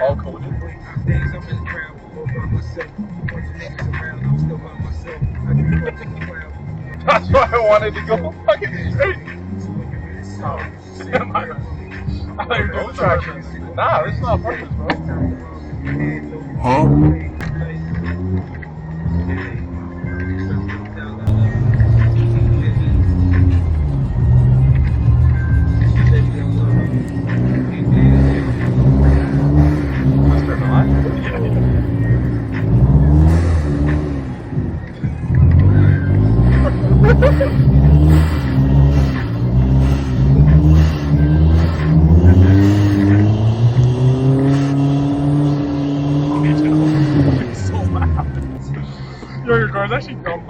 All coded. That's why I wanted to go fucking straight. Oh, my bad. I thought you were doing tractions. Nah, this is not purpose, bro. Huh? Mr. Not? Oh, it's so loud. Yo, your car's actually dumb.